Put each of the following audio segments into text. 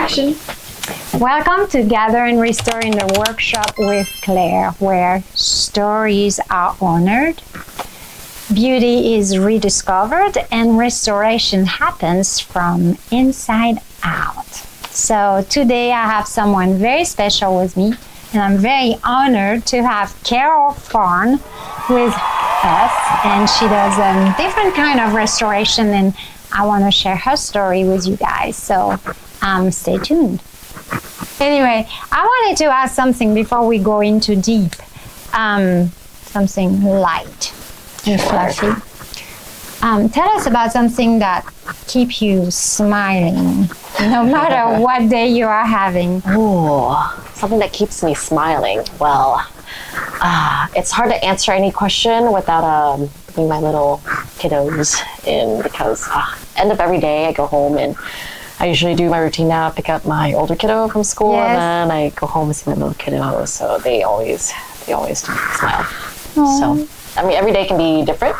Action. Welcome to Gather and Restore in the Workshop with Claire, where stories are honored, beauty is rediscovered, and restoration happens from inside out. So today I have someone very special with me, and I'm very honored to have Carol Farn with us, and she does a different kind of restoration, and I want to share her story with you guys. So stay tuned. Anyway, I wanted to ask something before we go into deep. Something light and fluffy. Tell us about something that keeps you smiling, no matter what day you are having. Oh, something that keeps me smiling. Well, it's hard to answer any question without bringing my little kiddos in, because end of every day I go home and I usually do my routine now, pick up my older kiddo from school, Yes. and then I go home and see my little kiddo. So they always make me smile. Aww. So, I mean, every day can be different.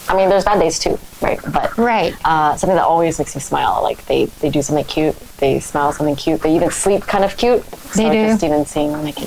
I mean, there's bad days too, right? But Right. something that always makes me smile, like they do something cute, they smile something cute, they even sleep kind of cute. They so do. Just even seeing them, like,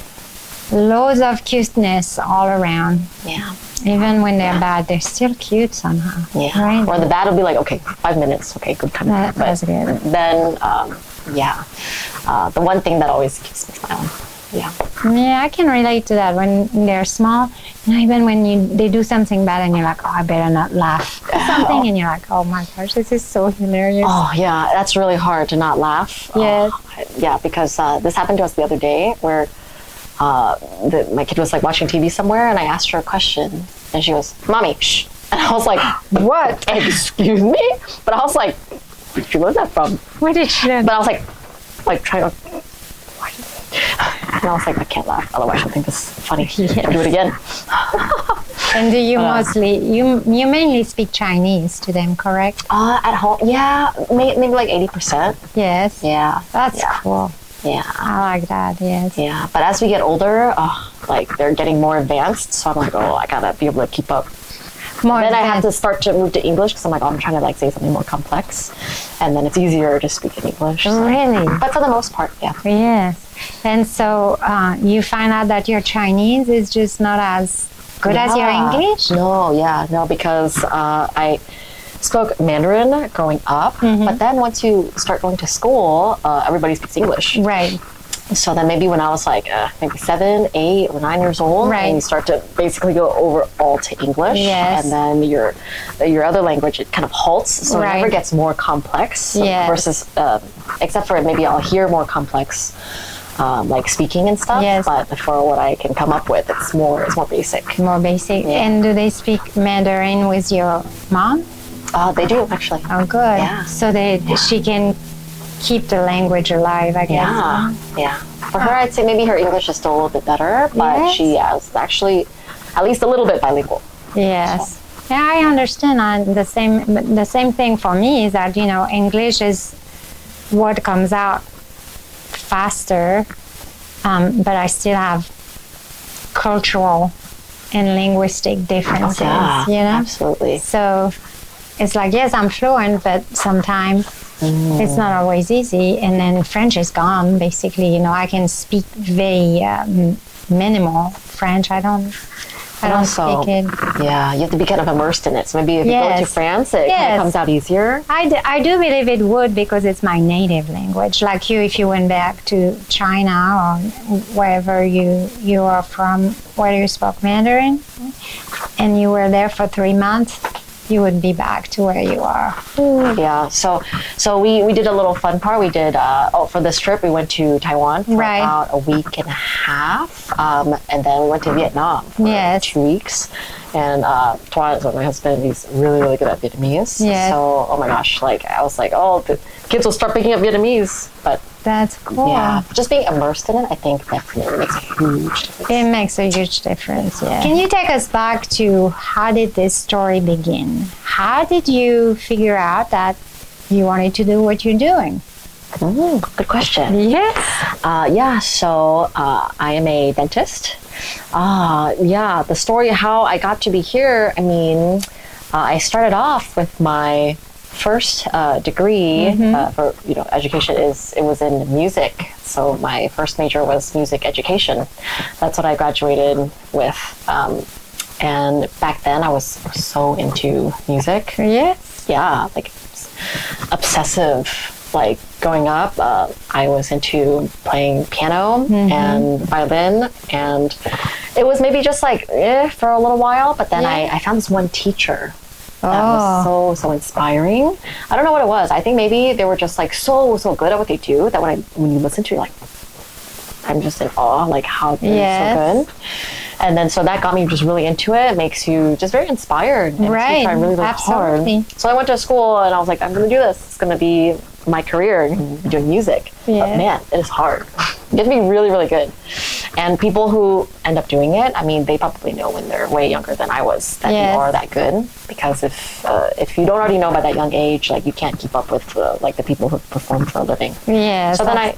Loads of cuteness all around. yeah. Even when they're bad, they're still cute somehow. Yeah. Right? Or the bad will be like, okay, 5 minutes, okay, good kind of. That's good. Then, the one thing that always keeps me smiling. Yeah. Yeah, I can relate to that. When they're small, even when they do something bad and you're like, oh, I better not laugh at something, and you're like, oh my gosh, this is so hilarious. Oh yeah, that's really hard to not laugh. Yes. Yeah, because this happened to us the other day where my kid was like watching TV somewhere, and I asked her a question, and she goes, "Mommy, shh," and I was like, What? "Excuse me?" But I was like, "Where'd you learn that from?" What did she do? But I was like trying to. And I was like, I can't laugh, otherwise she'll think this is funny. Yes. I'll do it again. And do you mostly, you mainly speak Chinese to them, correct? At home, yeah, maybe like 80%. Yes. Yeah. That's cool. Yeah. I like that, yes. Yeah, but as we get older, like they're getting more advanced, so I'm like, oh, I gotta be able to keep up. More Then I have to advanced. start to move to English, because I'm like, oh, I'm trying to like say something more complex, and then it's easier to speak in English. So. Really? But for the most part, yeah. Yes. And so you find out that your Chinese is just not as good as your English? No, because I spoke Mandarin growing up, but then once you start going to school, everybody speaks English. Right. So then maybe when I was like maybe 7, 8, or 9 years old, Right. and you start to basically go over all to English, Yes. and then your other language, it kind of halts, so Right. it never gets more complex. Yes. Versus, except for maybe I'll hear more complex, like speaking and stuff. Yes. But for what I can come up with, it's more basic. More basic. Yeah. And do they speak Mandarin with your mom? They do actually. Oh, good. Yeah. So she can keep the language alive, I guess. Yeah. For her, I'd say maybe her English is still a little bit better, but Yes. she is actually at least a little bit bilingual. Yes. Yeah, I understand. The same thing for me is that, English is what comes out faster, but I still have cultural and linguistic differences, Absolutely. So it's like, yes, I'm fluent, but sometimes it's not always easy. And then French is gone, basically. I can speak very minimal French. I don't speak it. Yeah, you have to be kind of immersed in it. So maybe if you go to Yes. France, it kind of comes out easier. I do believe it would, because it's my native language. Like you, if you went back to China or wherever you are from, where you spoke Mandarin, and you were there for 3 months, you would be back to where you are. Yeah, so we did a little fun part. We did, for this trip, we went to Taiwan for Right. about a week and a half, and then we went to Vietnam for Yes. 2 weeks. And Tuan, so my husband, he's really, really good at Vietnamese. Yes. So, oh my gosh, like I was like, oh, the kids will start picking up Vietnamese. But That's cool. yeah, just being immersed in it, I think definitely makes a huge difference. It makes a huge difference, yeah. Can you take us back to how did this story begin? How did you figure out that you wanted to do what you're doing? Good question. Yes. So I am a dentist. The story how I got to be here, I mean, I started off with my first degree for education it was in music. So my first major was music education. That's what I graduated with. And back then I was so into music. Yes. Yeah, like obsessive. Like growing up, I was into playing piano and violin, and it was maybe just like for a little while, but then I found this one teacher that was so inspiring. I don't know what it was. I think maybe they were just like so good at what they do that when you listen to it, like I'm just in awe, like how they're so good. And then so that got me just really into it. It makes you just very inspired. And Right. makes you try really, really hard. So I went to school and I was like, I'm going to do this. It's going to be my career doing music. Yeah. But man, it is hard. You have to be really, really good. And people who end up doing it, I mean, they probably know when they're way younger than I was that you are that good. Because if you don't already know by that young age, like you can't keep up with like the people who perform for a living. Yes. So then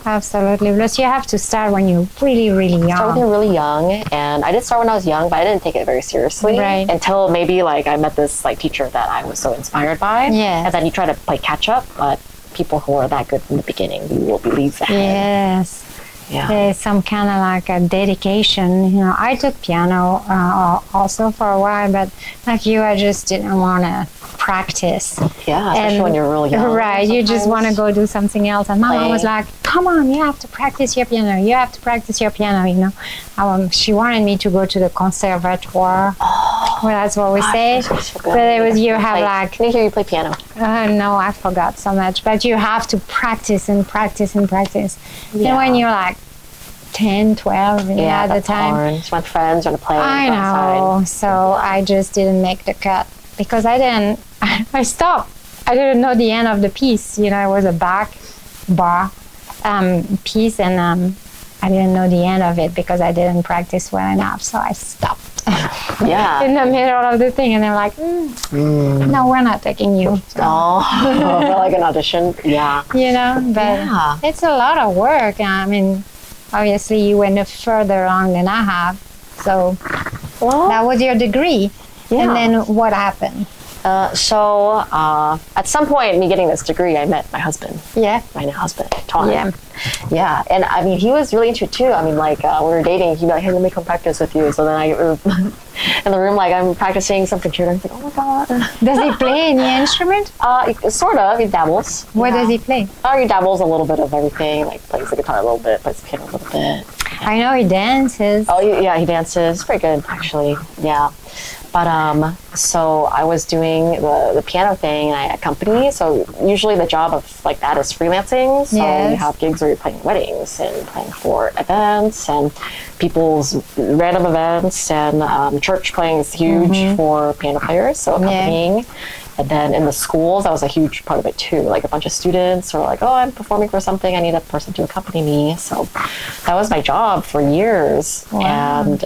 Absolutely. Plus, you have to start when you're really, really young. Start when you're really young, and I did start when I was young, but I didn't take it very seriously until maybe like I met this like teacher that I was so inspired by. Yes. And then you try to play catch up, but people who are that good from the beginning, you will be leagues ahead. Yes. Yeah. There's some kind of like a dedication. You know, I took piano also for a while, but like you, I just didn't want to practice. Yeah, especially when you're really young. Right, you just want to go do something else. And Mama was like, come on, you have to practice your piano. You have to practice your piano, you know. She wanted me to go to the conservatoire. Well, that's what we say. But it was, you have like... Can I hear you play piano? No, I forgot so much. But you have to practice and practice and practice. Yeah. And when you're like 10, 12, at the time. Hard. Just my friends want to play. I know. Outside. So I just didn't make the cut because I stopped. I didn't know the end of the piece. You know, it was a back bar piece, and I didn't know the end of it because I didn't practice well enough. So I stopped. Yeah. In the middle of the thing, and they're like, no, we're not taking you. Oh, like an audition. Yeah. You know, but it's a lot of work. I mean, obviously you went further along than I have. So that was your degree. Yeah. And then what happened? So at some point, me getting this degree, I met my husband. Yeah. My now husband, Tom. Yeah. Yeah. And I mean, he was really into it too. I mean, like when we were dating, he'd be like, hey, let me come practice with you. So then I in the room, like I'm practicing some computer. I'm like, oh my God. Does he play any instrument? Sort of. He dabbles. What does he play? He dabbles a little bit of everything. Like plays the guitar a little bit, plays the piano a little bit. I know he dances. Oh yeah, he dances. Pretty good, actually. Yeah. But so I was doing the piano thing, and I had a company. So usually the job of like that is freelancing. So you have gigs where you're playing weddings and playing for events and people's random events, and church playing is huge for piano players. So accompanying. And then in the schools, that was a huge part of it too. Like a bunch of students were like, oh, I'm performing for something. I need a person to accompany me. So that was my job for years. Wow. And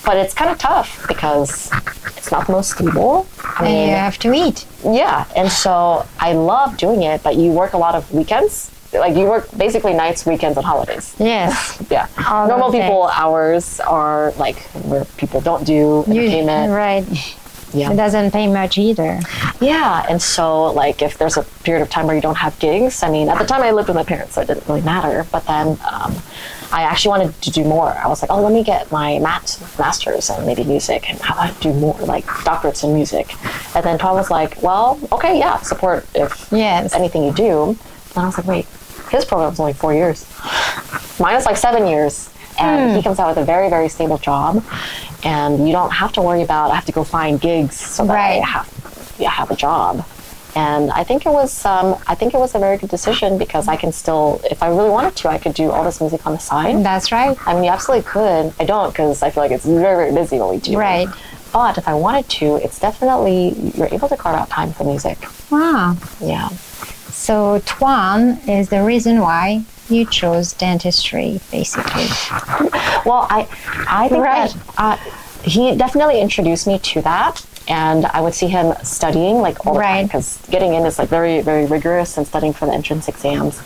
but it's kind of tough because it's not the most stable. I mean, and you have to eat. Yeah. And so I love doing it, but you work a lot of weekends. Like you work basically nights, weekends, and holidays. Yes. Yeah. Normal people hours are like where people don't do entertainment. Right. Yeah. It doesn't pay much either. Yeah, and so like if there's a period of time where you don't have gigs, I mean, at the time I lived with my parents, so it didn't really matter. But then I actually wanted to do more. I was like, oh, let me get my master's in maybe music, and how about I do more like doctorates in music? And then Tom was like, well, okay, yeah, support if anything you do. And I was like, wait, his program's only 4 years. Mine is like 7 years. And he comes out with a very, very stable job, and you don't have to worry about I have to go find gigs so that I have a job. And I think it was a very good decision because I can still, if I really wanted to, I could do all this music on the side. That's right. I mean, you absolutely could. I don't because I feel like it's very, very busy when we do. Right. But if I wanted to, it's definitely you're able to carve out time for music. Wow. Yeah. So Tuan is the reason why you chose dentistry, basically. Well, I think that he definitely introduced me to that, and I would see him studying like all the time because getting in is like very, very rigorous and studying for the entrance exams.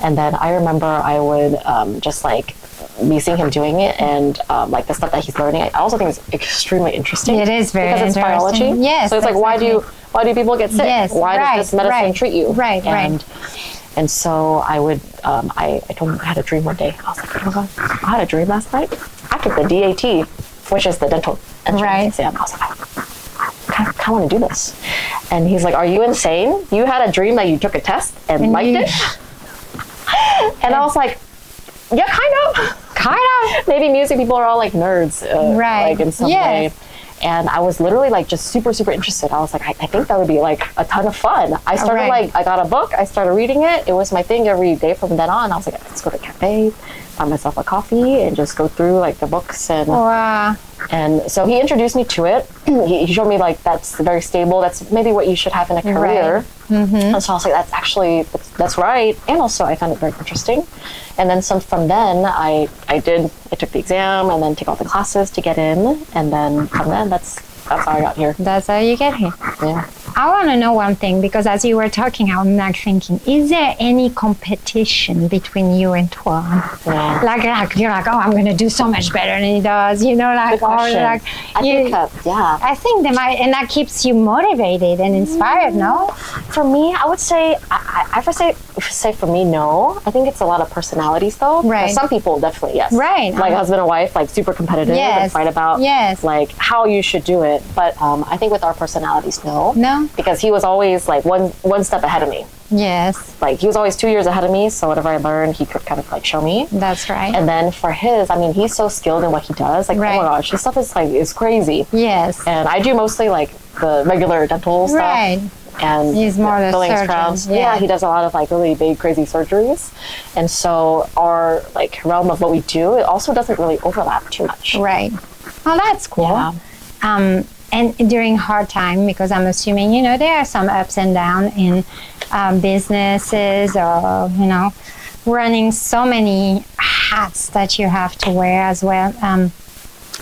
And then I remember I would just like me seeing him doing it and like the stuff that he's learning, I also think is extremely interesting. It is very because it's interesting. biology. Yes, so it's like why do people get sick? Yes, why does this medicine treat you? Right, and so I would I told him I had a dream one day. I was like, oh my god, I had a dream last night. I took the DAT, which is the dental entrance exam. I was like, I kind of want to do this. And he's like, are you insane? You had a dream that you took a test and liked it? And I was like, yeah, kind of. Maybe music people are all like nerds, like in some way. And I was literally like just super, super interested. I was like, I think that would be like a ton of fun. I started I got a book, I started reading it. It was my thing every day from then on. I was like, let's go to a cafe, find myself a coffee and just go through like the books. And so he introduced me to it. He showed me like, that's very stable. That's maybe what you should have in a career. And so I was like, that's right. And also I found it very interesting. And then from then I took the exam and then took all the classes to get in. And then from then, that's how I got here. That's how you get here. Yeah. I want to know one thing, because as you were talking, I'm like thinking, is there any competition between you and Tuan? Yeah. Like you're like, oh, I'm going to do so much better than he does, you know, like, or like, I think they might, and that keeps you motivated and inspired, no? For me, I would say, I would say for me, no. I think it's a lot of personalities though. Right. For some people, definitely, yes. Right. Like husband and wife, like super competitive and fight about like how you should do it. But I think with our personalities, no. No? Because he was always like one step ahead of me. Yes. Like he was always 2 years ahead of me, so whatever I learned, he could kind of like show me. That's right. And then for his, I mean, he's so skilled in what he does. Like, oh my gosh, his stuff is crazy. Yes. And I do mostly like the regular dental stuff. Right. And he's more the fillings, surgeon. crowns. Yeah, he does a lot of like really big, crazy surgeries. And so our like realm of what we do, it also doesn't really overlap too much. Right. Well, that's cool. Yeah. And during hard time, because I'm assuming, you know, there are some ups and downs in businesses, or, you know, running so many hats that you have to wear as well.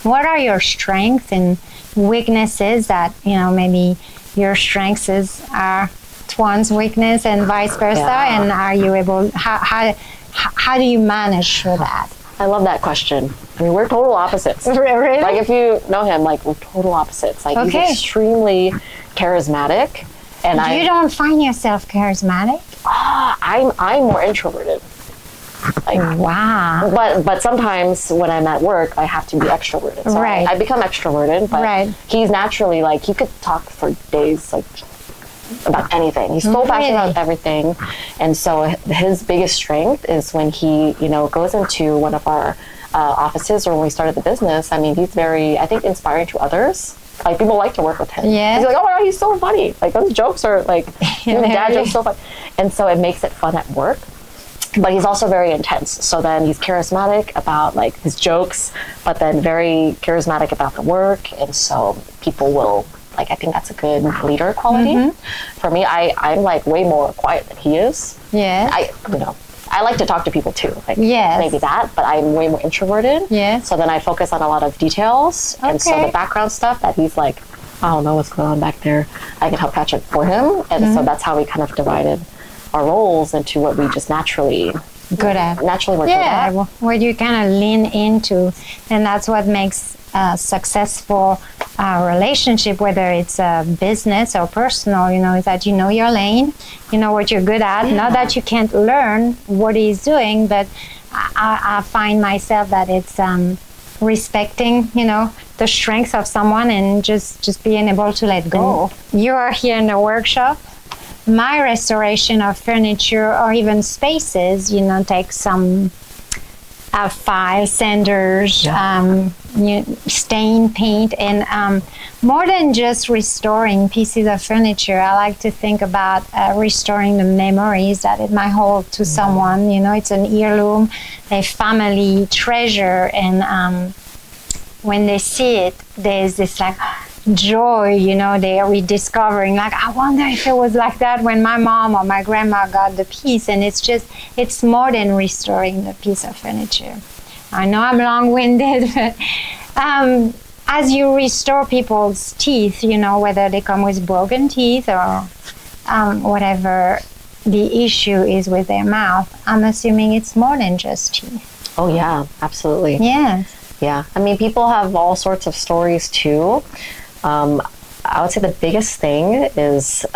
What are your strengths and weaknesses that, you know, maybe your strengths are Tuan's weakness and vice versa? Yeah. And are you able, how do you manage for that? I love that question. I mean, we're total opposites. Really? Like, if you know him, like, we're total opposites. Like, he's extremely charismatic. And you don't find yourself charismatic? I'm more introverted. Like, wow. But sometimes when I'm at work, I have to be extroverted. So I become extroverted, but he's naturally, like, he could talk for days, like, about anything. He's so passionate about everything. And so his biggest strength is when he, you know, goes into one of our offices, or when we started the business. I mean, he's very, I think, inspiring to others. Like, people like to work with him. Yeah. He's like, oh my God, he's so funny. Like, those jokes are like, dad jokes so fun. And so it makes it fun at work. But he's also very intense. So then he's charismatic about like his jokes, but then very charismatic about the work. And so people will, like, I think that's a good leader quality. For me, I'm like way more quiet than he is. Yeah. I like to talk to people too. Like, maybe that, but I'm way more introverted. Yeah. So then I focus on a lot of details. And so the background stuff that he's like, I don't know what's going on back there, I can help catch it for him. And so that's how we kind of divided our roles into what we just naturally good at. Naturally work good at. Yeah, where you kind of lean into, and that's what makes a successful relationship, whether it's a business or personal, you know, is that you know your lane, you know what you're good at. Not that you can't learn what he's doing, but I find myself that it's respecting, you know, the strengths of someone and just being able to let go. You are here in the workshop. My restoration of furniture or even spaces, you know, takes some files, sanders, stain, paint, and more than just restoring pieces of furniture, I like to think about restoring the memories that it might hold to someone. You know, it's an heirloom, a family treasure, and when they see it, there's this like joy, you know, they are rediscovering, like, I wonder if it was like that when my mom or my grandma got the piece. And it's more than restoring the piece of furniture. I know I'm long-winded, but as you restore people's teeth, you know, whether they come with broken teeth or whatever the issue is with their mouth, I'm assuming it's more than just teeth. Oh yeah, absolutely. Yes. Yeah. I mean, people have all sorts of stories too. I would say the biggest thing is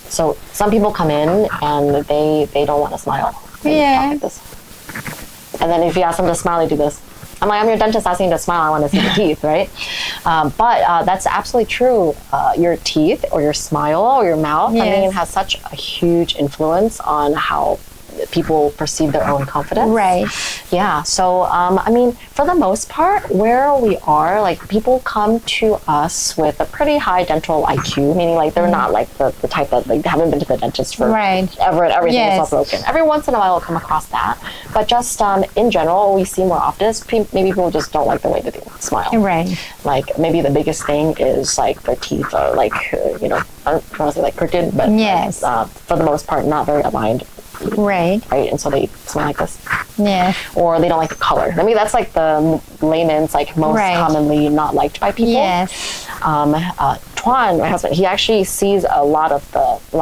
so some people come in and they don't want to smile. They talk like this. And then if you ask them to smile, they do this. I'm like, I'm your dentist asking you to smile. I want to see the teeth, right? But that's absolutely true. Your teeth or your smile or your mouth, I mean, has such a huge influence on how people perceive their own confidence. Right. Yeah. So, I mean, for the most part, where we are, like, people come to us with a pretty high dental IQ, meaning like they're not like the type that like haven't been to the dentist for ever and everything is all broken. Every once in a while, we'll come across that. But just in general, we see more often is maybe people just don't like the way that they smile. Right. Like maybe the biggest thing is like their teeth are like, you know, I don't want to say like crooked, but for the most part, not very aligned. Right. And so they smile like this. Yeah. Or they don't like the color. I mean, that's like the layman's like most commonly not liked by people. Yes. Tuan, my husband, he actually sees a lot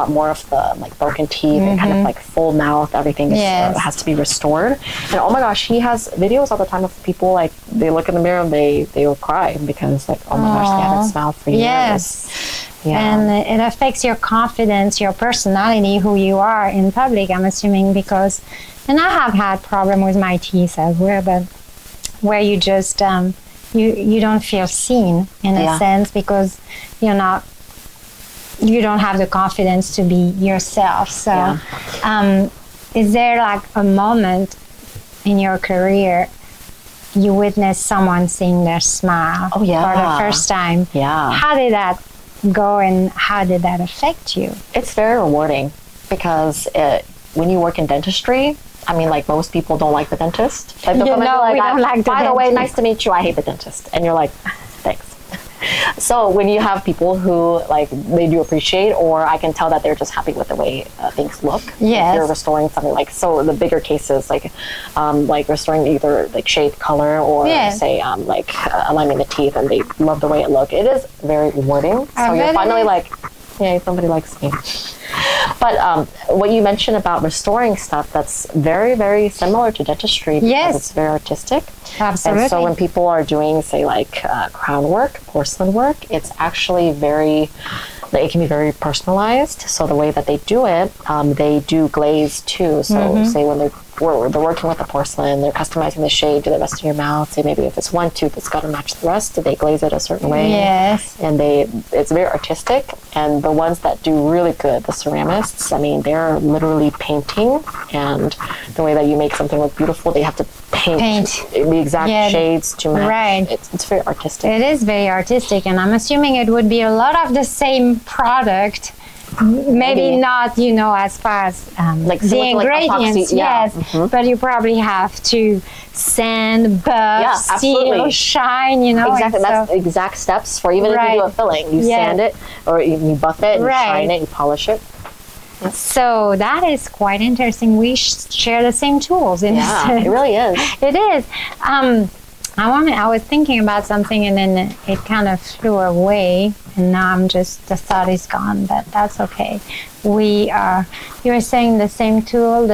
more of the like broken teeth and kind of like full mouth. Everything has to be restored. And oh my gosh, he has videos all the time of people like they look in the mirror and they will cry because like oh my gosh, they haven't smiled for years. Yes. Yeah. And it affects your confidence, your personality, who you are in public, I'm assuming, because, and I have had problem with my teeth as well, but where you just, you don't feel seen in a sense because you don't have the confidence to be yourself. So is there like a moment in your career you witnessed someone seeing their smile for the first time? Yeah. How did that go and how did that affect you? It's very rewarding because when you work in dentistry, I mean, like most people don't like the dentist. Like, we don't like the by the way, dentist. nice to meet you. I hate the dentist, and you're like, thanks. So when you have people who like they do appreciate, or I can tell that they're just happy with the way things look. Yes. If you're restoring something like the bigger cases like restoring either like shape, color, or say like aligning the teeth, and they love the way it look. It is very rewarding. So you're finally like, yay, somebody likes me. But what you mentioned about restoring stuff, that's very, very similar to dentistry because it's very artistic. Absolutely. And so when people are doing, say, like crown work, porcelain work, it's actually it can be very personalized. So the way that they do it, they do glaze too. So say when they're working with the porcelain, they're customizing the shade to the rest of your mouth. Say maybe if it's one tooth, it's got to match the rest. They glaze it a certain way. Yes. And it's very artistic. And the ones that do really good, the ceramists, I mean, they're literally painting. And the way that you make something look beautiful, they have to paint the exact shades to match. Right. It's very artistic. It is very artistic, and I'm assuming it would be a lot of the same product. Maybe not, as far as like the ingredients, epoxy, but you probably have to sand, buff, seal, shine, Exactly, that's the exact steps for even if you do a filling. You sand it, or you buff it, and you shine it, you polish it. Yes. So that is quite interesting. We share the same tools. It really is. It is. I was thinking about something and then it kind of flew away, and now the thought is gone, but that's okay. You were saying the same tool,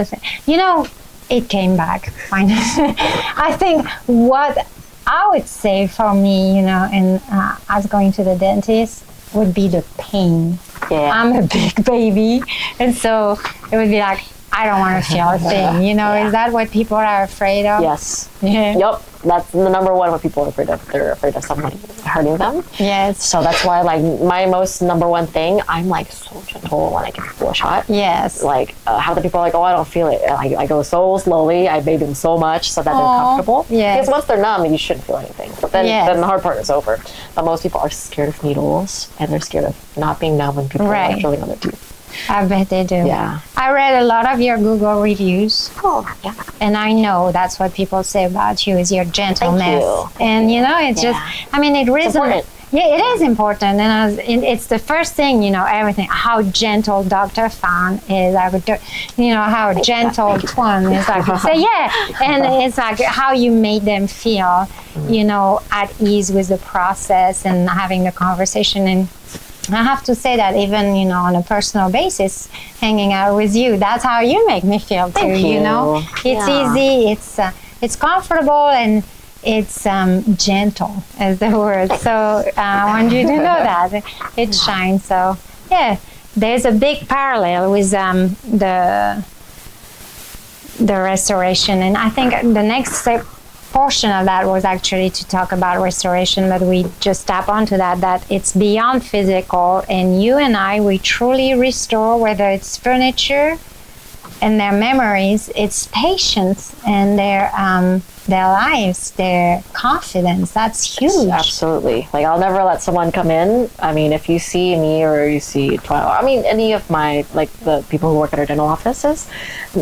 it came back finally. I think what I would say for me, and as going to the dentist would be the pain. Yeah. I'm a big baby, and so it would be like, I don't want to feel a thing, Is that what people are afraid of? Yes. Yeah. Yep. That's the number one what people are afraid of. They're afraid of someone hurting them. Yes. So that's why, like, my most number one thing, I'm like so gentle when I give people a shot. Yes. Like, half the people are like, oh, I don't feel it. I go so slowly. I bathe them so much so that they're comfortable. Yes. Because once they're numb, you shouldn't feel anything. But then the hard part is over. But most people are scared of needles, and they're scared of not being numb when people are drilling on their teeth. I bet they do. Yeah. I read a lot of your Google reviews. Oh, yeah. And I know that's what people say about you is your gentleness. Thank you. And, it's just, I mean, it resonates. Important. Yeah, it is important. And it's the first thing, everything, how gentle Dr. Farn is. How gentle Tuan is. Like, say, and it's like how you made them feel, at ease with the process and having the conversation. And I have to say that even, on a personal basis, hanging out with you, that's how you make me feel too, Thank you. It's easy, it's comfortable and it's gentle, as the word. So I want you to know that it shines. So yeah, there's a big parallel with the restoration, and I think the next portion of that was actually to talk about restoration, but we just tap onto that it's beyond physical, and you and I, we truly restore, whether it's furniture and their memories, it's patience and their lives, their confidence. That's huge. Absolutely. Like, I'll never let someone come in. I mean, if you see me or you see Twyla, I mean, any of my, like, the people who work at our dental offices,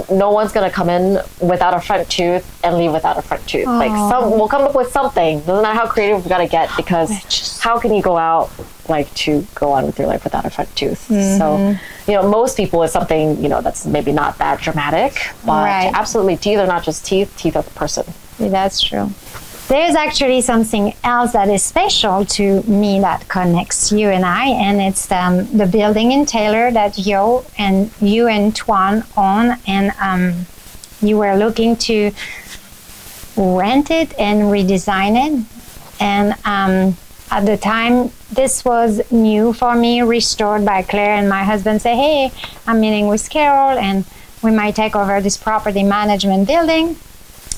no one's going to come in without a front tooth and leave without a front tooth. Like, we'll come up with something. Doesn't matter how creative we've got to get, because how can you go out, like, to go on with your life without a front tooth? So, most people, is something, that's maybe not that dramatic, but absolutely, teeth are not just teeth, teeth are the person. That's true. There's actually something else that is special to me that connects you and I, and it's the building in Taylor that you and Twan own, and you were looking to rent it and redesign it. And at the time, this was new for me, restored by Claire, and my husband said, hey, I'm meeting with Carol, and we might take over this property management building,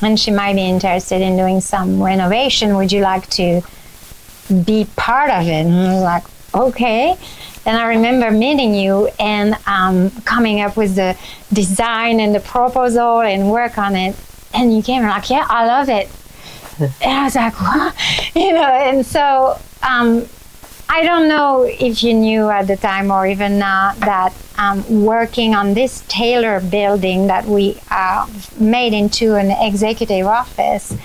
and she might be interested in doing some renovation. Would you like to be part of it? And I was like, okay. And I remember meeting you and coming up with the design and the proposal and work on it. And you came and like, yeah, I love it. And I was like, what? And so I don't know if you knew at the time or even now that working on this Taylor building that we made into an executive office,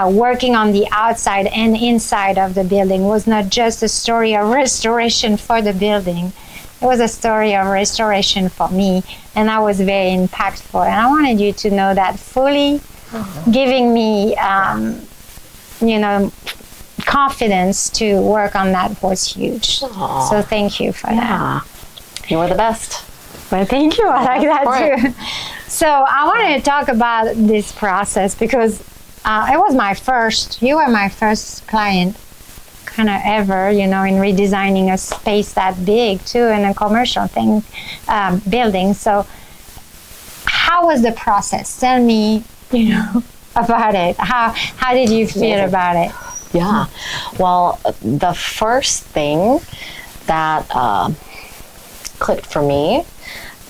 working on the outside and inside of the building was not just a story of restoration for the building. It was a story of restoration for me, and that was very impactful. And I wanted you to know that fully, giving me, confidence to work on that was huge. Aww. So thank you for that. You were the best. Well, thank you. I like that too. So I wanted to talk about this process because it was you were my first client kind of ever, in redesigning a space that big too, in a commercial building. So how was the process? Tell me, about it. How did you feel about it? Yeah. Well, the first thing that clicked for me,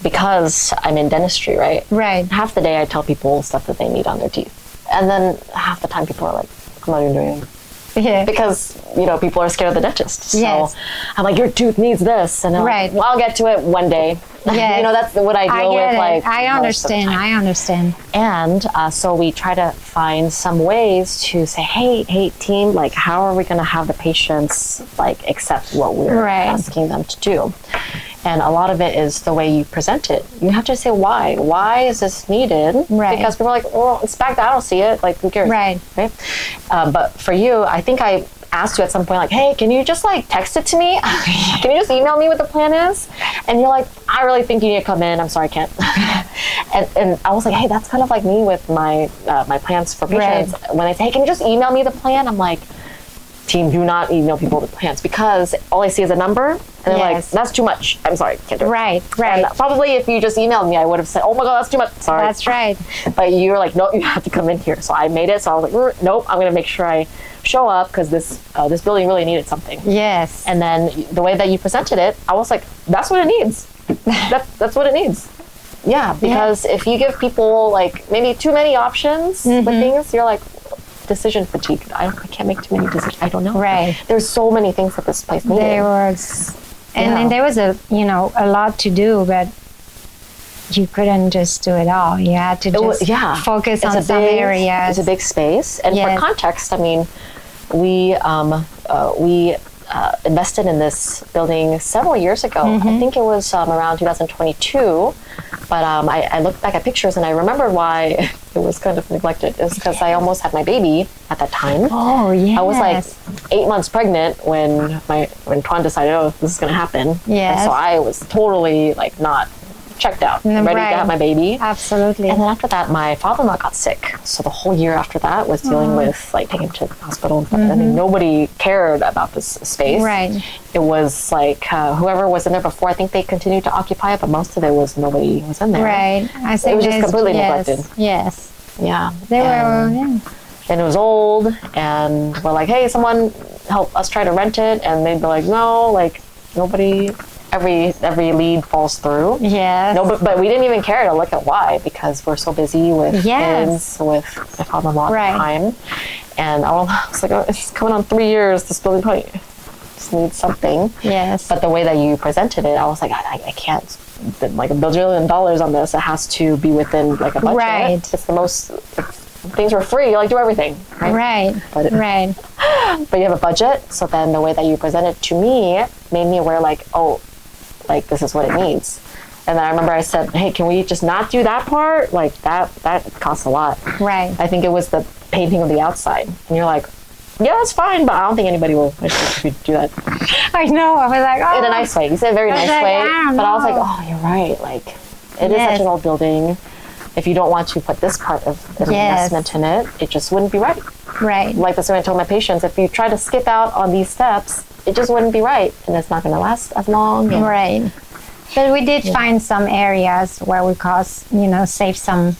because I'm in dentistry, right? Right. Half the day I tell people stuff that they need on their teeth. And then half the time people are like, I'm not even doing anything. Yeah. Because, people are scared of the dentist. So yes. I'm like, your tooth needs this. And I'm like, well, I'll get to it one day. Yes. That's what I deal with. Like, I understand. And so we try to find some ways to say, hey, team, like, how are we going to have the patients, like, accept what we're asking them to do? And a lot of it is the way you present it. You have to say why. Why is this needed? Right. Because people are like, well, it's back there. I don't see it. Like, who cares? Right. But for you, I think I asked you at some point, like, hey, can you just, like, text it to me? Can you just email me what the plan is? And you're like, I really think you need to come in. I'm sorry, I can't. and I was like, hey, that's kind of like me with my my plans for patients. Right. When they say, hey, can you just email me the plan? I'm like, team, do not email people the plans, because all I see is a number, and they're like, that's too much. I'm sorry, can't do it. Right. And probably if you just emailed me, I would have said, oh my God, that's too much. Sorry. That's right. But you were like, no, you have to come in here. So I made it. So I was like, nope, I'm going to make sure I show up, because this building really needed something. Yes. And then the way that you presented it, I was like, that's what it needs. That's what it needs. Yeah, because if you give people, like, maybe too many options with things, you're like, decision fatigue. I can't make too many decisions. I don't know. Right. There's so many things that this place needed. There was, and there was a lot to do, but you couldn't just do it all. You had to just focus on some areas. It's a big space, and for context, I mean, we invested in this building several years ago. I think it was around 2022. But I looked back at pictures and I remembered why it was kind of neglected. It was because I almost had my baby at that time. Oh, yes. I was like 8 months pregnant when Twan decided, oh, this is going to happen. Yes. And so I was totally like not checked out, ready to have my baby. Absolutely. And then after that, my father-in-law got sick. So the whole year after that was dealing with like taking him to the hospital. I mean, nobody cared about this space. Right. It was like whoever was in there before, I think they continued to occupy it, but most of it was nobody was in there. Right. I think it was just completely neglected. Yes. Yeah. They were, yeah. And it was old, and we're like, hey, someone help us try to rent it. And they'd be like, no, like nobody, every lead falls through. Yes. No, but we didn't even care to look at why, because we're so busy with kids, with my father-in-law at the time. And I was like, oh, it's coming on 3 years, this building probably just needs something. Yes. But the way that you presented it, I was like, I can't, like $1 billion on this. It has to be within like a budget. Right. It's the most, things were free, like do everything. Right. But you have a budget, so then the way that you presented to me made me aware, like, oh, like this is what it needs. And then I remember I said, hey, can we just not do that part? Like that costs a lot. Right. I think it was the painting of the outside. And you're like, yeah, that's fine, but I don't think anybody will if you do that. I know. I was like, oh. In a nice way. You said a very nice way. But I was like, know. oh, you're right. Like, it is such an old building. If you don't want to put this part of an investment in it, it just wouldn't be right. Right. Like that's what I told my patients. If you try to skip out on these steps, it just wouldn't be right. And it's not going to last as long. Right. But we did find some areas where we save some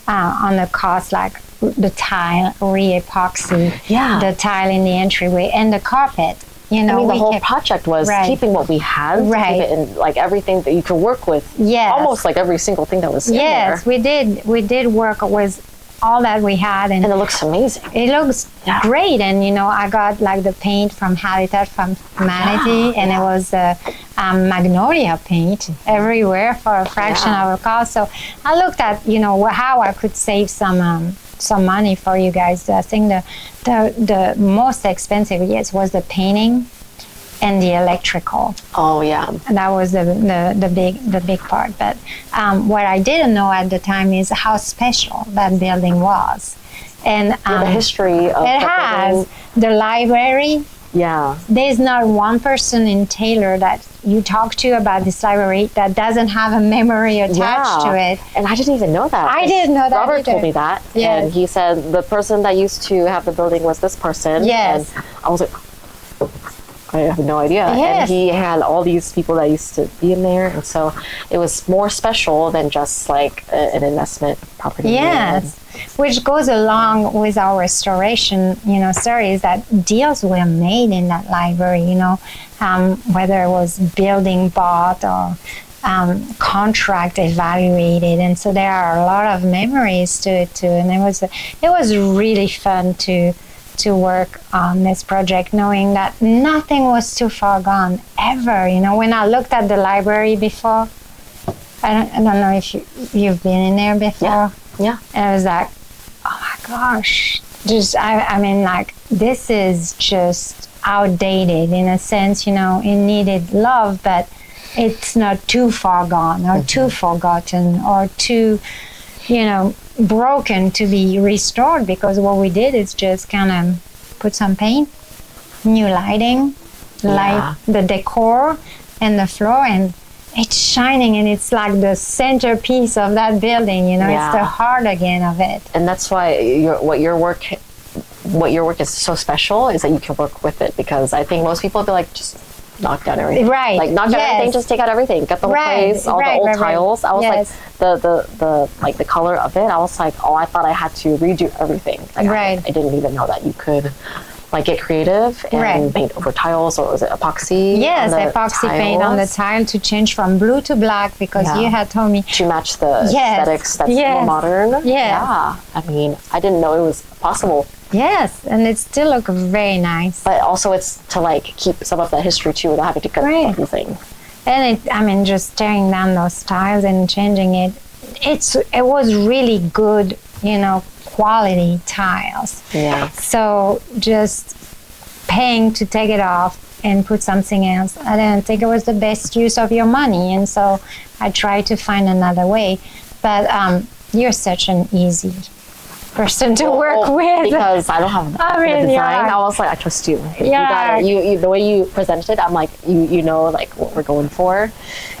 on the cost, like the tile, re-epoxy, the tile in the entryway, and the carpet. You know, I mean, the whole project was keeping what we had, keep it in, like everything that you could work with. Yes. Almost like every single thing that was in there. Yes, we did. We did work with all that we had, and it looks amazing. It looks great, and I got like the paint from Habitat from Humanity, and it was magnolia paint everywhere for a fraction of a cost. So I looked at how I could save some money for you guys. I think the most expensive was the painting and the electrical. Oh yeah, and that was the big part. But what I didn't know at the time is how special that building was, and the history of it has the library. Yeah, there's not one person in Taylor that you talk to about this library that doesn't have a memory attached to it. And I didn't even know that. I didn't know that Robert either. told me that. And he said the person that used to have the building was this person. Yes. And I was like, I have no idea. Yes. And he had all these people that used to be in there. And so it was more special than just like an investment property. Yes. Which goes along with our restoration, stories that deals were made in that library, whether it was building bought or contract evaluated. And so there are a lot of memories to it too. And it was really fun to work on this project, knowing that nothing was too far gone ever. When I looked at the library before, I don't know if you've been in there before. Yeah. And I was like, oh my gosh, I mean, like, this is just outdated in a sense, it needed love, but it's not too far gone or too forgotten or too, broken to be restored, because what we did is just kind of put some paint, new lighting, light the decor and the floor, and it's shining, and it's like the centerpiece of that building, it's the heart again of it. And that's why your work is so special, is that you can work with it, because I think most people would be like, just knock down everything. Right. Like knock down everything, just take out everything, get the whole place, all the old tiles. I was like the color of it. I was like, oh, I thought I had to redo everything. Like, I didn't even know that you could like get creative and paint over tiles, or was it epoxy? Yes, epoxy paint on the tile to change from blue to black, because you had told me to match the aesthetics that's more modern. Yeah. I mean, I didn't know it was possible. Yes, and it still looks very nice. But also it's to like keep some of that history too, without having to cut everything. And just tearing down those tiles and changing it, it was really good, quality tiles. Yeah. So just paying to take it off and put something else, I didn't think it was the best use of your money, and so I tried to find another way. But you're such an easy person to work with. Because I don't have the really? design. Yeah. I was like, I trust you. You Yeah. got it. You the way you presented it, I'm like, you know, like what we're going for.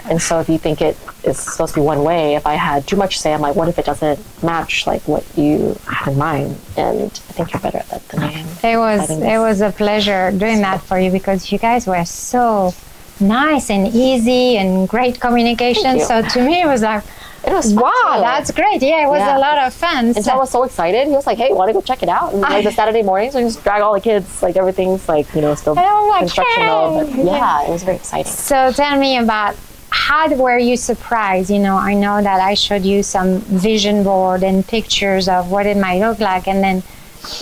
And so if you think it is supposed to be one way, if I had too much say, I'm like, what if it doesn't match like what you had in mind? And I think you're better at that than I am. It was a pleasure doing that for you because you guys were so nice and easy and great communication. So to me, it was like, It was fun wow, too. that's great. Yeah, it was Yeah. a lot of fun. And Tom was so excited. He was like, hey, want to go check it out? And like the Saturday mornings, we just drag all the kids. Like everything's like, you know, still And I'm like, constructional. But hey. yeah, it was very exciting. So tell me about how were you surprised? You know, I know that I showed you some vision board and pictures of what it might look like. And then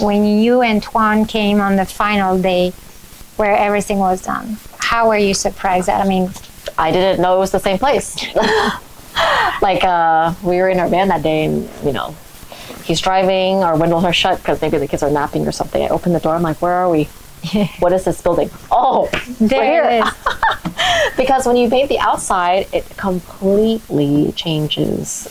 when you and Tuan came on the final day where everything was done, how were you surprised that? I mean, I didn't know it was the same place. Like we were in our van that day and, you know, he's driving, our windows are shut because maybe the kids are napping or something. I open the door, I'm like, where are we? What is this building? Oh, there it is. Because when you paint the outside, it completely changes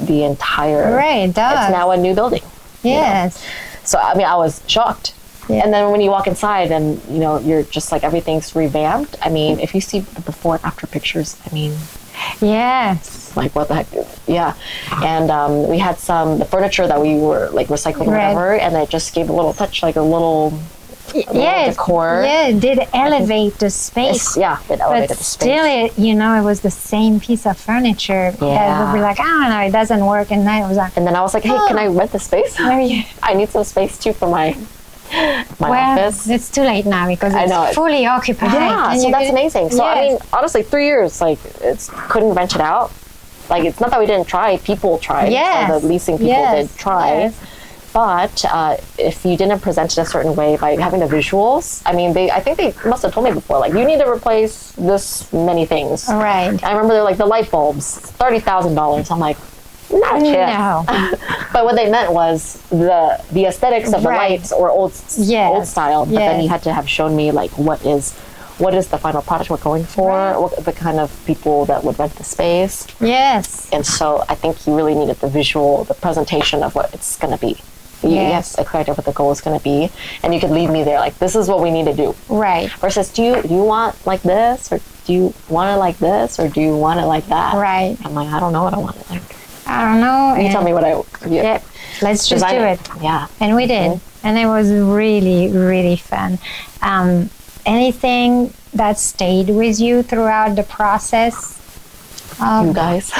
the entire. Right, it does. It's now a new building. Yes. So I mean, I was shocked. Yeah. And then when you walk inside, and you know, you're just like everything's revamped. I mean, if you see the before and after pictures, I mean, Yes. like what the heck? Yeah. And we had the furniture that we were like recycling or Right. whatever, and it just gave a little touch, like a little Yeah, decor. yeah, it did elevate the space. Yeah, it elevated But the still, space. it was the same piece of furniture that would be Yeah. like, I don't know, it doesn't work. And then it was like, And then I was like, hey, can I rent the space? Maybe- I need some space too for my well, office. it's too late now because I it's know. fully occupied. Yeah, And so you that's could- amazing. So I Yes. mean, honestly, 3 years, like, couldn't rent it out. Like, it's not that we didn't try. People tried. Yes. Or the leasing people Yes. did try. Yes. But if you didn't present it a certain way by having the visuals, I mean, I think they must have told me before, like, you need to replace this many things. Right. I remember they're like, the light bulbs, $30,000. I'm like, not a chance. No. But what they meant was the aesthetics of the Right. lights or old Yes. style. But then Yes. you had to have shown me like what is the final product we're going for, Right. what the kind of people that would rent the space. Yes. And so I think you really needed the visual, the presentation of what it's going to be. You have Yes. a clear idea what the goal is going to be, and you could lead me there. Like, this is what we need to do. Right. Versus, do you want like this, or do you want it like this, or do you want it like that? Right. I'm like, I don't know what I want it like. I don't know. You and- tell me what I. Yeah. Let's just design do it. Yeah. And we did. And it was really, really fun. Anything that stayed with you throughout the process? You guys.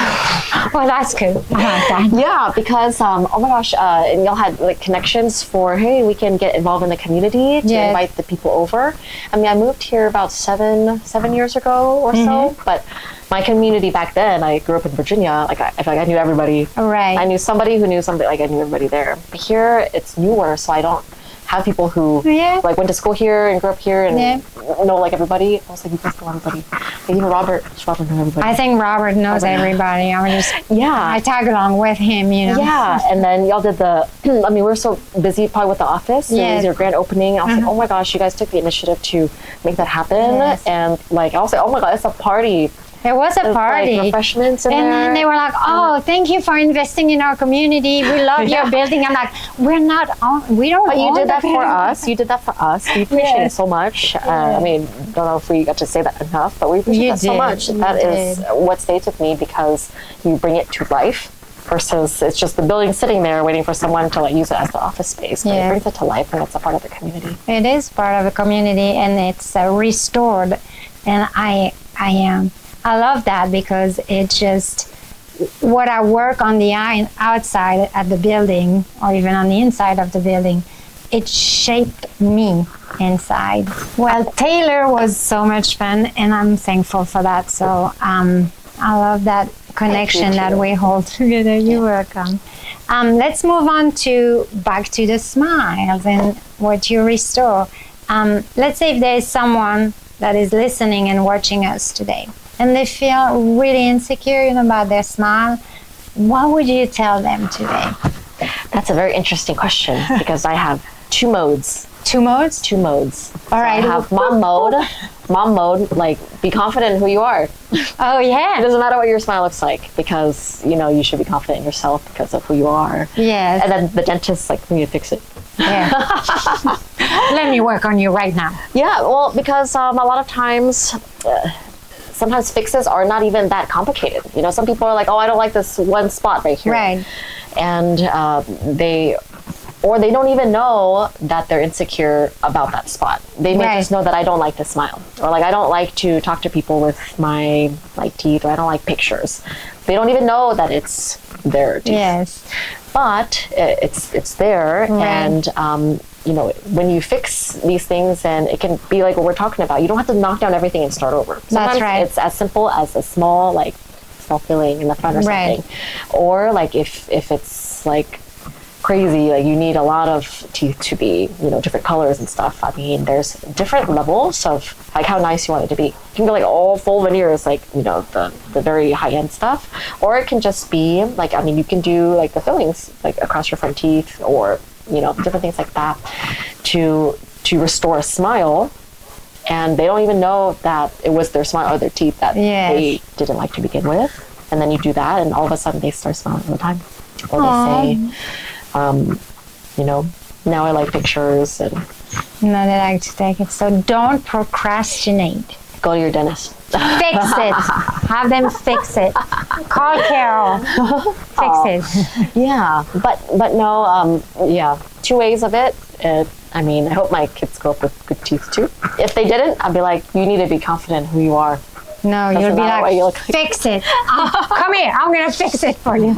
Well, that's good. I like that. Yeah, because oh my gosh, and y'all had like connections for, hey, we can get involved in the community to Yes. invite the people over. I mean, I moved here about seven years ago or so, but my community back then, I grew up in Virginia. Like I feel like I knew everybody. Right. I knew somebody who knew somebody. Like I knew everybody there. But here, it's newer, so I don't have people who Yeah. like went to school here and grew up here and Yeah. know like everybody. I was like, you guys know everybody. Like, even Robert knew everybody. I think Robert knows everybody. yeah. I tag along with him, you know. Yeah, and then y'all did the, I mean, we were so busy probably with the office. It Yes. was your grand opening. I was like, oh my gosh, you guys took the initiative to make that happen. Yes. And like, I was like, oh my God, it's a party. It was a There's, party. like refreshments in And there. then they were like, "Oh, thank you for investing in our community. We love your Yeah. building." I'm like, "We're not on. We don't." But you own did the that for building." us. You did that for us. We appreciate it Yes. so much. I mean, don't know if we got to say that enough, but we appreciate You that so did. much. You That is did. what stays with me because you bring it to life versus it's just the building sitting there waiting for someone to like use it as the office space. But Yeah. it brings it to life and it's a part of the community. It is part of the community, and it's restored. And I love that because it's just what I work on the outside at the building, or even on the inside of the building. It shaped me inside. Well, Taylor was so much fun, and I'm thankful for that. So I love that connection that we hold together. You're welcome. Let's move on back to the smiles and what you restore. Let's say if there's someone that is listening and watching us today, and they feel really insecure about their smile, what would you tell them today? That's a very interesting question because I have two modes. Two modes? Two modes. All right. I have mom mode. Mom mode, like, be confident in who you are. Oh, It yeah. doesn't matter what your smile looks like because, you should be confident in yourself because of who you are. Yes. And then the dentist, like, we need to fix it. Yeah. Let me work on you right now. Yeah, well, because a lot of times, sometimes fixes are not even that complicated. Some people are like, oh, I don't like this one spot right here. Right. And they don't even know that they're insecure about that spot. They may Right. just know that I don't like to smile, or like I don't like to talk to people with my teeth, or I don't like pictures. They don't even know that it's their teeth. Yes. But it's there, Right. and when you fix these things, and it can be like what we're talking about. You don't have to knock down everything and start over. Sometimes right. it's as simple as a small filling in the front or Right. something, or like if it's like crazy, like you need a lot of teeth to be different colors and stuff. I mean, there's different levels of like how nice you want it to be. You can go like all full veneers, like the very high end stuff, or it can just be like, I mean, you can do like the fillings like across your front teeth, or different things like that to restore a smile. And they don't even know that it was their smile or their teeth that Yes. they didn't like to begin with. And then you do that, and all of a sudden they start smiling all the time. Or they say, now I like pictures, and No, they like to take it. So don't procrastinate. go to your dentist. Fix it. Have them fix it. Call Carol. Fix it. Yeah, but no, two ways of it. I mean, I hope my kids grow up with good teeth too. If they didn't, I'd be like, you need to be confident in who you are. No, Doesn't you'll be matter what you look like, like. fix it. Come here. I'm going to fix it for you.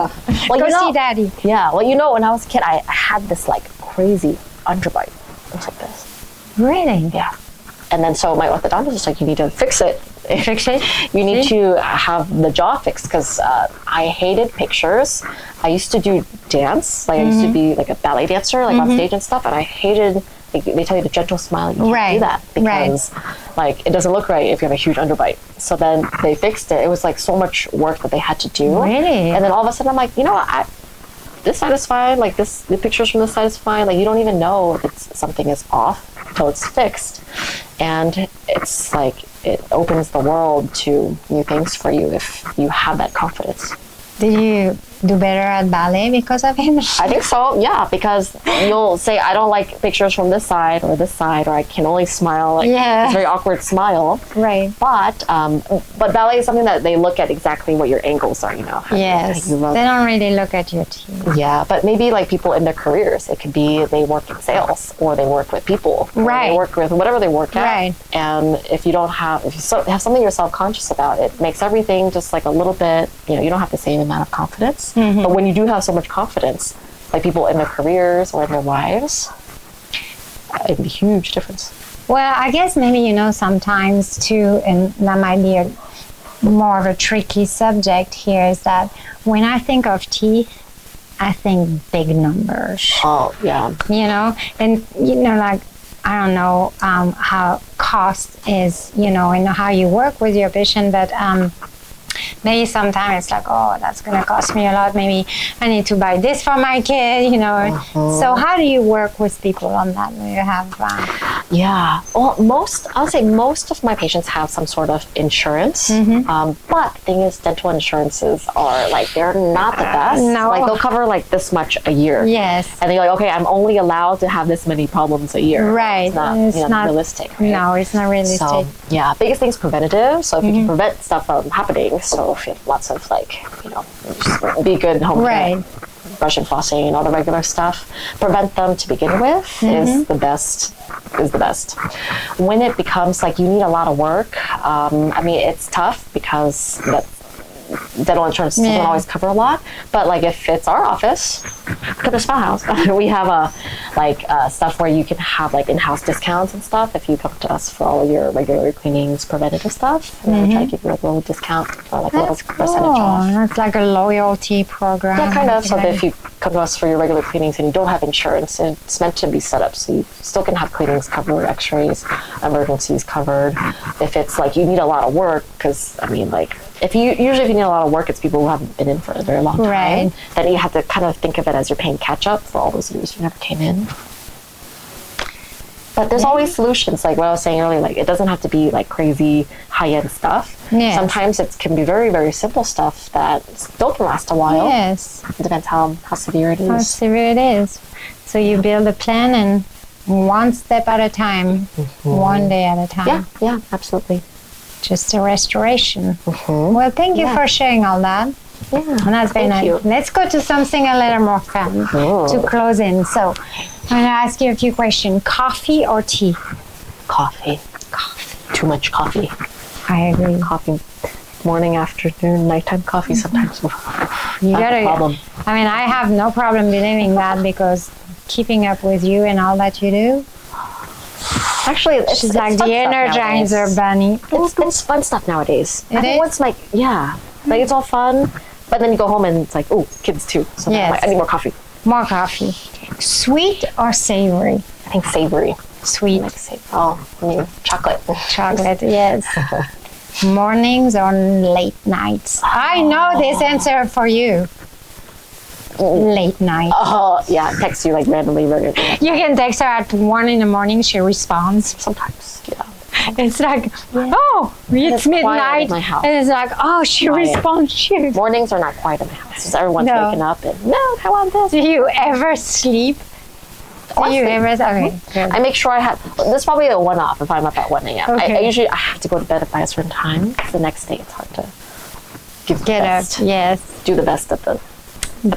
Well, Go see Daddy. Yeah, well, when I was a kid, I had this like crazy underbite. It was like this. Really? Yeah. And then so my orthodontist was like, you need to fix it. Fix it? You need to have the jaw fixed, because I hated pictures. I used to do dance. Like I used to be like a ballet dancer, like on stage and stuff. And I hated, like, they tell you the gentle smile. You can't do that because like it doesn't look right if you have a huge underbite. So then they fixed it. It was like so much work that they had to do. Really? And then all of a sudden I'm like, you know what? This side is fine. Like the pictures from this side is fine. Like you don't even know if something is off until it's fixed. And it's like, it opens the world to new things for you if you have that confidence. Did you do better at ballet because of him? I think so, yeah, because you'll say, I don't like pictures from this side, or I can only smile, like it's a very awkward smile. Right. But ballet is something that they look at exactly what your angles are, how Yes. you look. They don't really look at your teeth. Yeah, but maybe like people in their careers, it could be they work in sales, or they work with people, or Right. they work with whatever they work at. Right. And if you have something you're self-conscious about, it makes everything just like a little bit, you don't have the same amount of confidence. Mm-hmm. But when you do have so much confidence, like people in their careers or in their lives, it'd be a huge difference. Well, I guess maybe, sometimes too, and that might be more of a tricky subject here, is that when I think of teeth, I think big numbers. Oh, yeah. And, like, I don't know how cost is, and how you work with your patient, but maybe sometimes it's like, oh, that's going to cost me a lot. Maybe I need to buy this for my kid, So how do you work with people on that? Do you have... Yeah. Well, I'll say most of my patients have some sort of insurance. But the thing is, dental insurances are like, they're not the best. No. Like they'll cover like this much a year. Yes. And they're like, okay, I'm only allowed to have this many problems a year. Right. It's not realistic. Right? No, it's not realistic. So, yeah, biggest thing is preventative. So if you can prevent stuff from happening, so if you have lots of just be good home care, brush and flossing and all the regular stuff, prevent them to begin with is the best. When it becomes like you need a lot of work, I mean, it's tough because dental insurance doesn't always cover a lot, but like if it's our office, come to Smile Haus. We have stuff where you can have like in-house discounts and stuff if you come to us for all your regular cleanings, preventative stuff, and then we try to give you like a little discount or like a little percentage off. That's like a loyalty program. Yeah, kind of. So that if you come to us for your regular cleanings and you don't have insurance, it's meant to be set up so you still can have cleanings covered, x-rays, emergencies covered. If it's like you need a lot of work, because I mean, like if you need a lot of work, it's people who haven't been in for a very long time. Right. Then you have to kind of think of it as you're paying catch up for all those years you never came in. But there's always solutions, like what I was saying earlier. Like, it doesn't have to be like crazy high-end stuff. Yes. Sometimes it can be very, very simple stuff that still can last a while. Yes. It depends how severe it is. How severe it is. So you build a plan and one step at a time, one day at a time. Yeah, absolutely. Just a restoration. Well, thank you for sharing all that. Yeah, And that's very nice. you. Let's go to something a little more fun to close in. So I'm going to ask you a few questions. Coffee or tea? Coffee. Too much coffee. I agree. Coffee. Morning, afternoon, nighttime coffee sometimes. You Not a gotta. problem. I mean, I have no problem believing that because keeping up with you and all that you do, Actually, it's she's like fun the stuff Energizer nowadays. Bunny. It's fun stuff nowadays. It is? Everyone's like, like it's all fun, but then you go home and it's like, oh, kids too. So then I'm like, I need more coffee. More coffee. Sweet or savory? I think savory. Sweet. Like chocolate. Chocolate, yes. Mornings or late nights? I know this answer for you. Late night. Oh, yeah, text you like randomly. You can text her at 1 a.m. She responds. Sometimes, yeah. It's like, oh, it's quiet in midnight. my house. And it's like, oh, she Quiet. responds. Shoot. Mornings are not quiet in my house. 'Cause everyone's No. waking up and, no, I want this. Do you ever sleep? Do you ever? Okay. Good. I make sure I have. This is probably a one-off if I'm up at 1 a.m. Okay. I usually have to go to bed by a certain time. 'Cause the next day it's hard to give the Get best. up. Yes. Do the best at the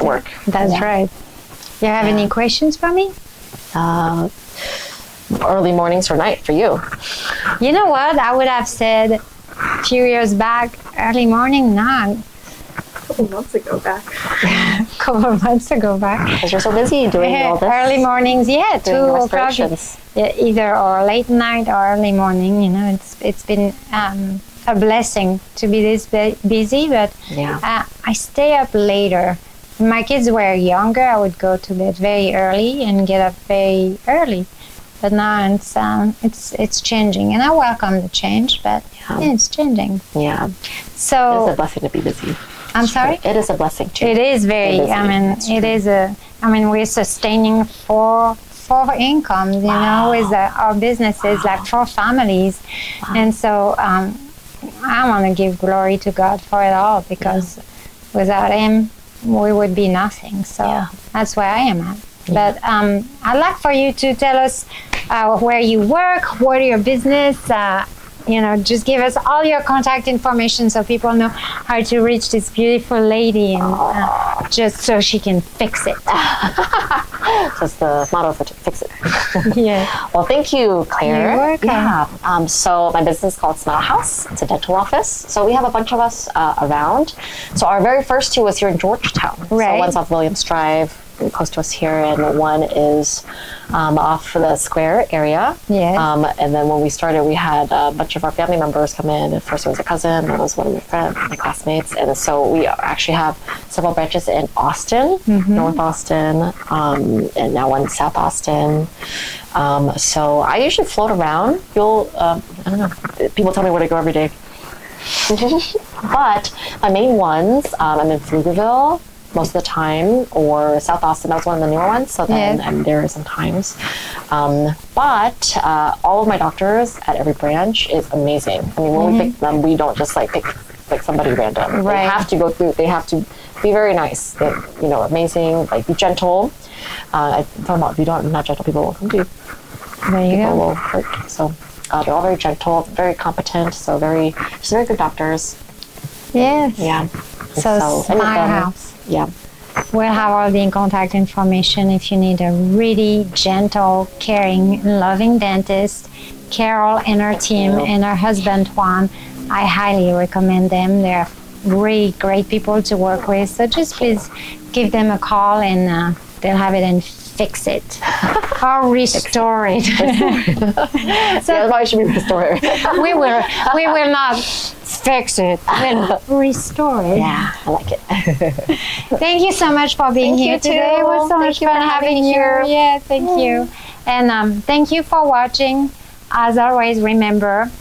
work. That's right. You have any questions for me? Early mornings or night for you? You know what? I would have said a few years back, early morning, not. Couple months ago back. A couple of months ago back. Because you're so busy doing all this. Early mornings, yeah, doing 2 o'clock. restorations. Yeah, either or late night or early morning. You know, it's been a blessing to be this busy, but Yeah. I stay up later. When my kids were younger, I would go to bed very early and get up very early. But now it's changing, and I welcome the change. But yeah, it's changing. Yeah. So It's a blessing to be busy. I'm sorry. It is a blessing too. It is very. It is I mean, That's it true. is a. I mean, we're sustaining four incomes. You know, with our businesses, like 4 families, and so I want to give glory to God for it all because without Him, we would be nothing. So that's where I am at. But I'd like for you to tell us where you work, what your business. You know, just give us all your contact information so people know how to reach this beautiful lady, and just so she can fix it. That's the motto for Fix It. Yeah. Well, thank you, Claire. You're welcome. Yeah. So my business is called Smile Haus. It's a dental office. So we have a bunch of us around. So our very first 2 was here in Georgetown. Right. So one's off Williams Drive, close to us here, and one is off the square area. Yes. And then when we started, we had a bunch of our family members come in. At first it was a cousin, then it was one of my friends, my classmates. And so we actually have several branches in Austin, North Austin, and now one in South Austin. So I usually float around. I don't know, people tell me where to go every day. But my main ones, I'm in Pflugerville most of the time, or South Austin. That was one of the newer ones, so then I'm there sometimes. But all of my doctors at every branch is amazing. I mean, when we pick them, we don't just like pick like somebody random. Right. They have to go through. They have to be very nice. They're, amazing. Like, be gentle. I'm talking about if you don't, not gentle, people won't come to you. There you People go. will hurt. So they're all very gentle, very competent. So just very good doctors. Yes. Yeah. So any Smile family- Haus. Yeah. We'll have all the contact information if you need a really gentle, caring, loving dentist. Carol and her team and her husband Juan, I highly recommend them. They're really great people to work with. So just please give them a call and they'll have it and fix it or restore it. So that's why I should be restored. we will not fix it. We'll restore it. Yeah, I like it. Thank you so much for being Thank here you today. It was so too. much Thank you fun for having having you. here. Yeah, thank you. And thank you for watching. As always, remember,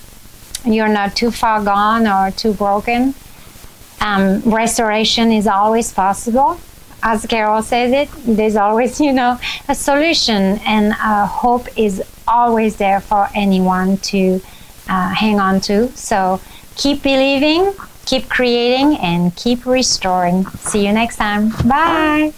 you're not too far gone or too broken. Restoration is always possible. as Carol says it, there's always, a solution, and hope is always there for anyone to hang on to. So keep believing, keep creating, and keep restoring. See you next time. Bye.